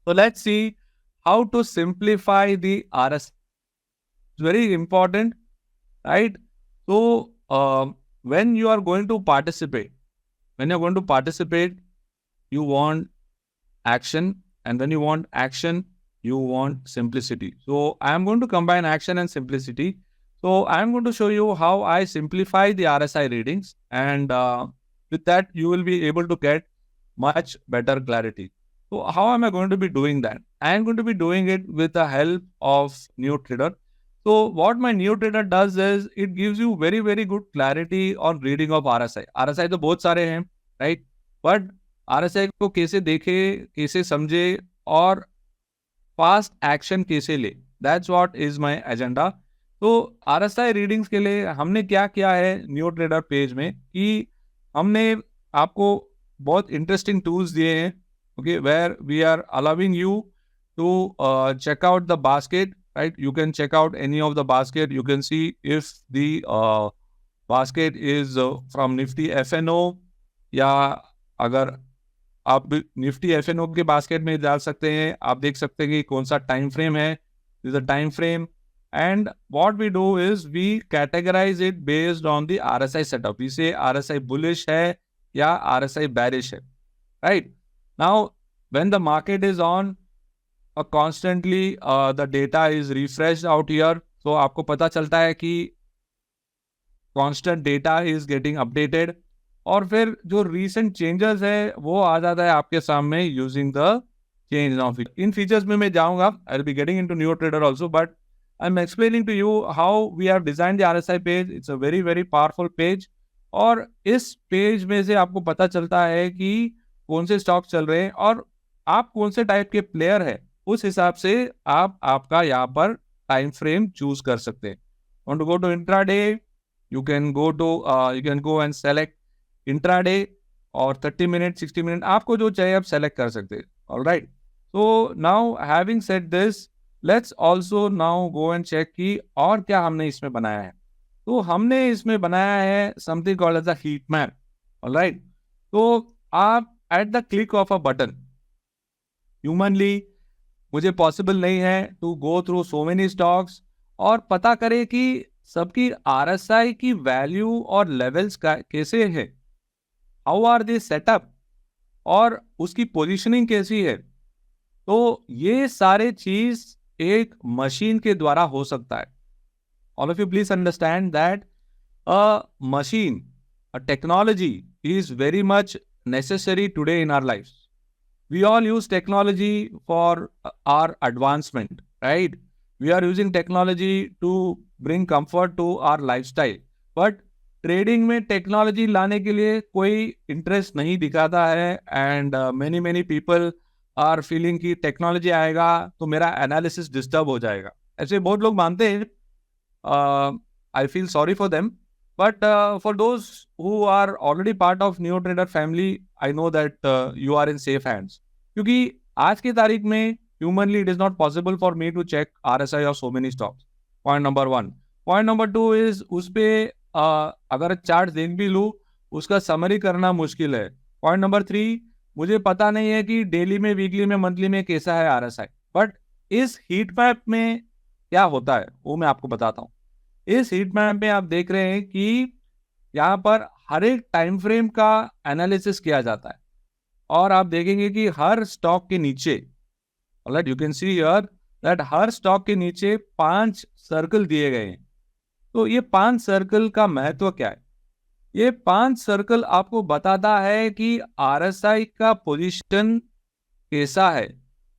So let's see how to simplify the RSI. It's very important, right? So when you are going to participate, you want action, and when you want action, you want simplicity. So I am going to combine action and simplicity. So I am going to show you how I simplify the RSI readings, and with that you will be able to get much better clarity. So how am I going to be doing that? I am going to be doing it with the help of NeoTrader. So what my NeoTrader does is it gives you very very good clarity on reading of RSI. RSI तो बहुत सारे हैं, right? But RSI को कैसे देखे, कैसे समझे और फास्ट एक्शन कैसे ले, that's what is my agenda. तो RSI रीडिंग्स के लिए हमने क्या किया है न्यू ट्रेडर पेज में कि हमने आपको बहुत इंटरेस्टिंग टूल्स दिए हैं, okay, where we are allowing you to check out the basket, right? You can check out any of the basket. You can see if the basket is from Nifty FNO, या अगर आप Nifty F&O के basket में डाल सकते हैं. आप देख सकते हैं कि कौन सा टाइम फ्रेम है, is a time frame. And what we do is we categorise it based on the RSI setup. इसे आरएसआई बुलिश है या आरएसआई बैरिश है, right? Now when the market is on, constantly the data is refreshed out here. तो आपको पता चलता है कि constant data is getting updated, और फिर जो रीसेंट चेंजेस है वो आ जाता है आपके सामने यूजिंग द चेंज ऑफ. इन फीचर्स में मैं जाऊंगा, I will be getting into new trader also, but I am explaining to you how we have design the RSI page. It's a very very powerful page, और इस page में से आपको पता चलता है कि कौन से स्टॉक चल रहे हैं और आप कौन से टाइप के प्लेयर है. उस हिसाब से आप आपका यहाँ पर टाइम फ्रेम चूज कर सकते हैं. Want to go to intraday, you can go and select intraday और 30 मिनट 60 मिनट, आपको जो चाहिए आप सेलेक्ट कर सकते हैं. Alright, so now having said this, let's also now go and check कि और क्या हमने इसमें बनाया है. तो हमने इसमें बनाया है something called as a heat map. Alright, तो आप at the click of a button, humanly मुझे पॉसिबल नहीं है to go through so many stocks और पता करें कि सबकी आरएसआई की वैल्यू और लेवल्स का कैसे है, हाउ आर दे सेटअप, और उसकी पोजीशनिंग कैसी है. तो ये सारे चीज एक मशीन के द्वारा हो सकता है. All of you please understand that a machine, a technology is very much necessary today in our lives. We all use technology for our advancement, right? We are using technology to bring comfort to our lifestyle. But trading में technology लाने के लिए कोई interest नहीं दिखाता है, and many people are feeling कि technology आएगा तो मेरा एनालिसिस डिस्टर्ब हो जाएगा. ऐसे बहुत लोग मानते हैं. I feel sorry for them, but for those who are already part of new trader family, I know that you are in safe hands. क्योंकि आज की तारीख में humanly it is not possible for me to check RSI of so many stocks. Point number 1. Point number 2 is उस पे अगर chart देख भी लूँ उसका समरी करना मुश्किल है. पॉइंट नंबर 3, मुझे पता नहीं है कि डेली में, वीकली में, मंथली में कैसा है आरएसआई. बट इस हीट मैप में क्या होता है वो मैं आपको बताता हूँ. इस हीट मैप में आप देख रहे हैं कि यहाँ पर हर एक टाइम फ्रेम का एनालिसिस किया जाता है, और आप देखेंगे कि हर स्टॉक के नीचे, alright, you can see here that her stock के नीचे 5 सर्कल दिए गए हैं. तो ये 5 सर्कल का महत्व क्या है? ये 5 सर्कल आपको बताता है कि आरएसआई का पोजीशन कैसा है,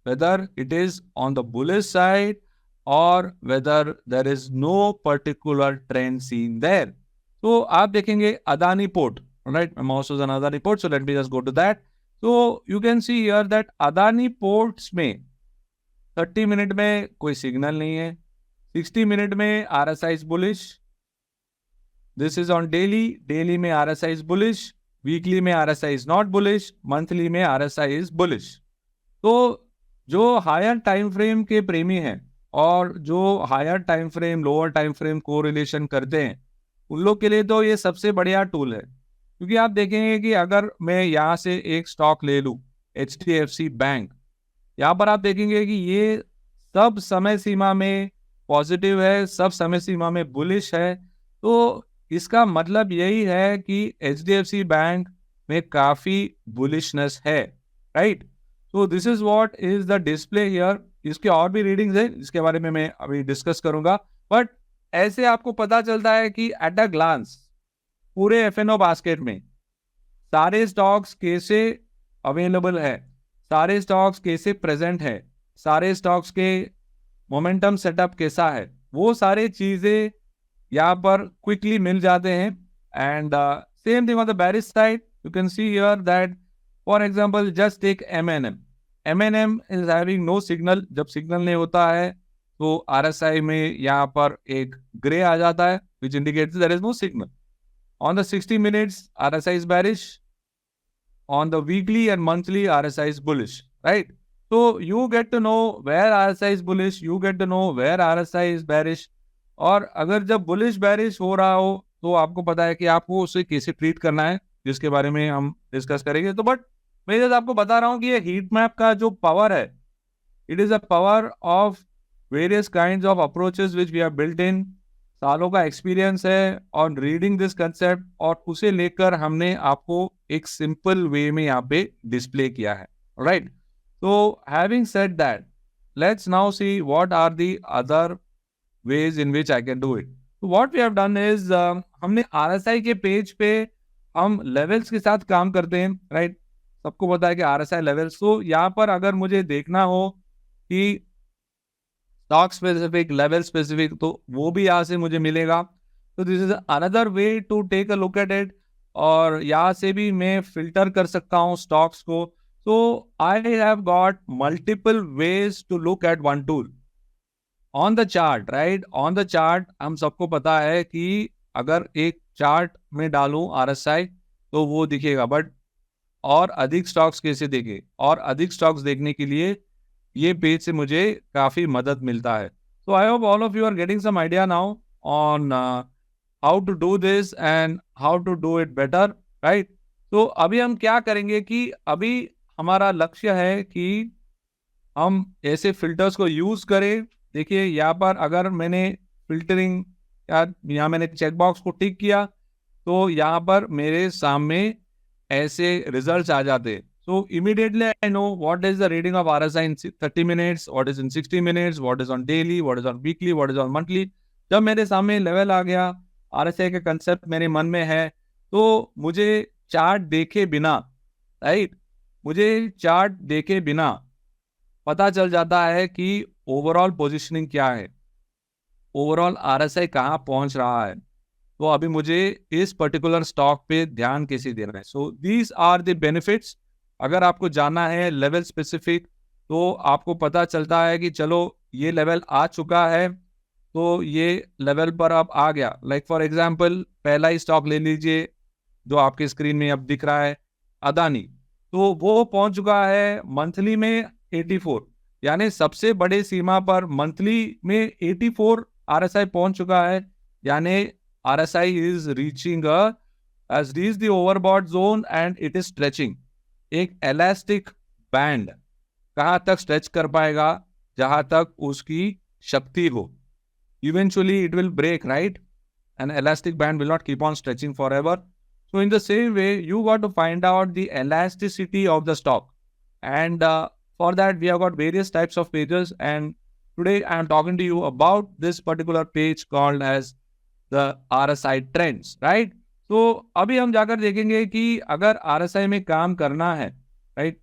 weather it is on the bullish side और weather there is no particular trend scene there. तो आप देखेंगे Adani port, right, mouse was on Adani port, so let me just go to that. तो you can see here that Adani ports में 30 minute में कोई signal नहीं है, 60 मिनट में RSI is bullish, this is on daily, daily में आरएसआई इज बुलिश, वीकली में RSI is not bullish, monthly में आरएसआई इज बुलिश. तो जो हायर टाइम फ्रेम के प्रेमी हैं और जो higher time frame lower time frame correlation करते हैं, उन लोग के लिए तो ये सबसे बढ़िया टूल है. क्योंकि आप देखेंगे कि अगर मैं यहाँ से एक स्टॉक ले लूँ, HDFC बैंक, यहाँ पर आप देखेंगे कि ये सब समय सीमा में पॉजिटिव है, सब समय सीमा में बुलिश है। तो इसका मतलब यही है कि एचडीएफसी बैंक में काफी बुलिशनेस है, राइट। तो this is what is the display here. इसके और भी रीडिंग्स है, इसके बारे में मैं अभी डिस्कस करूंगा, बट ऐसे आपको पता चलता है कि एट अ ग्लांस पूरे एफएनओ बास्केट में सारे स्टॉक्स कैसे अवेलेबल है, सारे स्टॉक्स कैसे प्रेजेंट है, सारे स्टॉक्स के मोमेंटम सेटअप कैसा है, वो सारे चीजें यहाँ पर क्विकली मिल जाते हैं। And same thing on the bearish side, you can see here that for example just take M&M. M&M is having no signal. जब सिग्नल नहीं होता है तो आरएसआई में यहाँ पर एक ग्रे आ जाता है which indicates there is no signal. On the 60 minutes RSI is bearish, on the weekly and monthly RSI is bullish, right? So you get to know where RSI is bullish, you get to know where RSI is bearish। और अगर जब bullish bearish हो रहा हो तो आपको पता है कि आपको उसे कैसे ट्रीट करना है, जिसके बारे में हम डिस्कस करेंगे। तो बट मैं जैसे आपको बता रहा हूँ कि ये हीट मैप का जो पावर है, it is a power of various kind of approaches which we have built in. सालों का एक्सपीरियंस है ऑन रीडिंग दिस कंसेप्ट, और उसे लेकर हमने आपको एक सिंपल वे में यहाँ पे डिस्प्ले किया है, राइट। तो having said that, let's now see what are the other ways in which I can do it। So what we have done is हमने RSI के पेज पे हम लेवल्स के साथ काम करते हैं, राइट। सबको पता है कि RSI लेवल्स, तो यहाँ पर अगर मुझे देखना हो कि स्टॉक स्पेसिफिक, लेवल स्पेसिफिक, तो वो भी यहाँ से मुझे मिलेगा। तो this is another way to take a look at it, और यहाँ से भी मैं फिल्टर कर सकता हूँ स्टॉक्स को। तो I have got multiple ways to look at one tool on the chart, right. On the chart हम सबको पता है कि अगर एक चार्ट में डालूं RSI तो वो दिखेगा, बट और अधिक स्टॉक्स कैसे देखे, और अधिक स्टॉक्स देखने के लिए ये पेज से मुझे काफी मदद मिलता है। तो I hope all of you are getting some idea now on how to do this and how to do it better, right. तो अभी हम क्या करेंगे कि अभी हमारा लक्ष्य है कि हम ऐसे फिल्टर्स को यूज करें। देखिए यहाँ पर अगर मैंने फिल्टरिंग या यहाँ मैंने चेक बॉक्स को टिक किया तो यहाँ पर मेरे सामने ऐसे रिजल्ट्स आ जाते। सो immediately I know what is the reading of RSI in 30 minutes, what is in 60 minutes, what is on daily, what is on weekly, what is on monthly. जब मेरे सामने लेवल आ गया, RSI का कंसेप्ट मेरे मन में है, तो मुझे चार्ट देखे बिना, राइट, मुझे चार्ट देखे बिना पता चल जाता है कि ओवरऑल पोजीशनिंग क्या है, ओवरऑल RSI कहाँ पहुंच रहा है, तो अभी मुझे इस पर्टिकुलर स्टॉक पे ध्यान कैसे देना है। So these are the benefits. अगर आपको जानना है लेवल स्पेसिफिक, तो आपको पता चलता है कि चलो ये लेवल आ चुका है, तो ये लेवल पर अब आ गया। लाइक फॉर एग्जांपल पहला ही स्टॉक ले लीजिए जो आपके स्क्रीन में अब दिख रहा है, अदानी। तो वो पहुंच चुका है मंथली में 84, यानी सबसे बड़े सीमा पर मंथली में 84 RSI पहुंच चुका है, यानी RSI is reaching has reached the overbought zone and it is stretching। एक elastic band कहाँ तक stretch कर पाएगा, जहां तक उसकी शक्ति हो। Eventually it will break, right? An elastic band will not keep on stretching forever। So in the same way, you got to find out the elasticity of the stock, and for that we have got various types of pages, and today I am talking to you about this particular page called as the RSI trends, right? तो अभी हम जाकर देखेंगे कि अगर RSI में काम करना है, right,